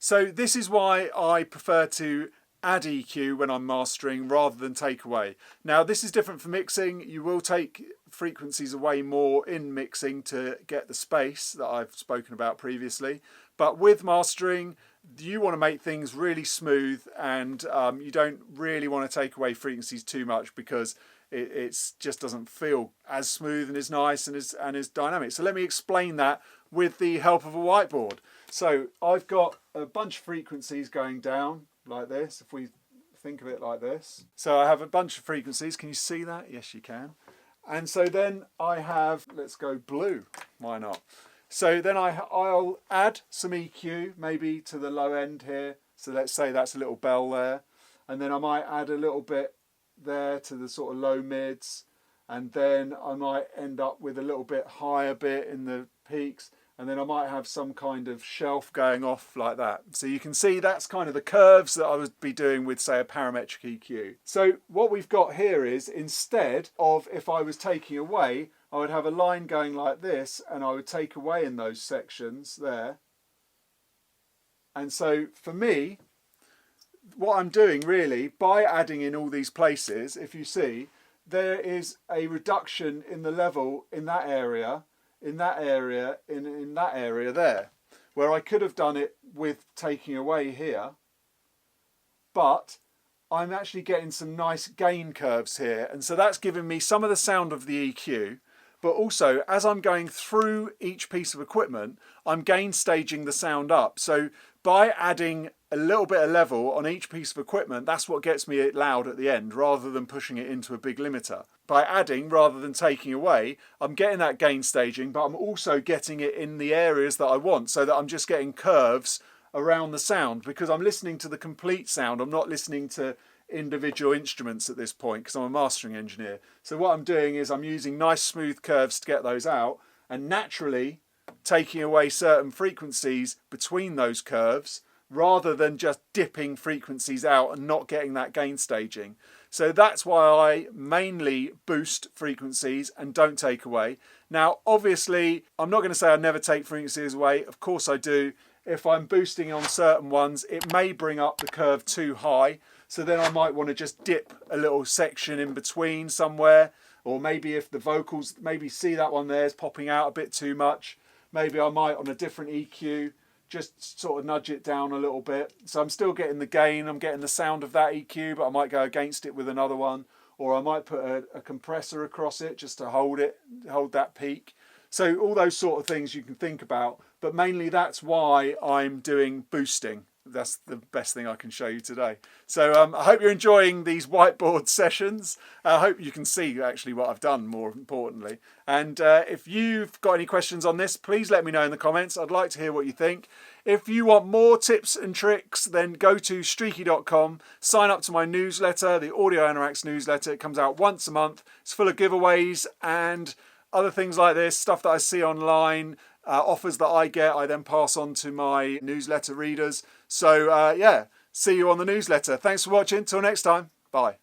So this is why I prefer to add EQ when I'm mastering rather than take away. Now this is different for mixing. You will take frequencies away more in mixing to get the space that I've spoken about previously. But with mastering, you want to make things really smooth, and you don't really want to take away frequencies too much because it just doesn't feel as smooth and as nice and as dynamic. So let me explain that with the help of a whiteboard. So I've got a bunch of frequencies going down like this, if we think of it like this. So I have a bunch of frequencies. Can you see that? Yes, you can. And so then I have, let's go blue, why not? So then I'll add some EQ maybe to the low end here. So let's say that's a little bell there. And then I might add a little bit there to the sort of low mids. And then I might end up with a little bit higher bit in the peaks. And then I might have some kind of shelf going off like that. So you can see that's kind of the curves that I would be doing with, say, a parametric EQ. So what we've got here is, instead of if I was taking away, I would have a line going like this, and I would take away in those sections there. And so for me, what I'm doing really, by adding in all these places, if you see, there is a reduction in the level in that area, in that area, in that area there, where I could have done it with taking away here, but I'm actually getting some nice gain curves here, and so that's giving me some of the sound of the EQ, but also as I'm going through each piece of equipment, I'm gain staging the sound up. So by adding a little bit of level on each piece of equipment, that's what gets me it loud at the end, rather than pushing it into a big limiter. By adding rather than taking away, I'm getting that gain staging, but I'm also getting it in the areas that I want, so that I'm just getting curves around the sound, because I'm listening to the complete sound. I'm not listening to individual instruments at this point because I'm a mastering engineer. So what I'm doing is I'm using nice smooth curves to get those out, and naturally taking away certain frequencies between those curves, rather than just dipping frequencies out and not getting that gain staging. So that's why I mainly boost frequencies and don't take away. Now, obviously, I'm not going to say I never take frequencies away. Of course I do. If I'm boosting on certain ones, it may bring up the curve too high. So then I might want to just dip a little section in between somewhere. Or maybe if the vocals, maybe see that one there is popping out a bit too much, maybe I might, on a different EQ, just sort of nudge it down a little bit. So I'm still getting the gain, I'm getting the sound of that EQ, but I might go against it with another one. Or I might put a compressor across it just to hold that peak. So all those sort of things you can think about, but mainly that's why I'm doing boosting. That's the best thing I can show you today. So I hope you're enjoying these whiteboard sessions. I hope you can see actually what I've done, more importantly. And if you've got any questions on this, please let me know in the comments. I'd like to hear what you think. If you want more tips and tricks, then go to streaky.com, sign up to my newsletter, the Audio Anorax newsletter. It comes out once a month. It's full of giveaways and other things like this, stuff that I see online, offers that I get, I then pass on to my newsletter readers. So yeah, see you on the newsletter. Thanks for watching. Till next time. Bye.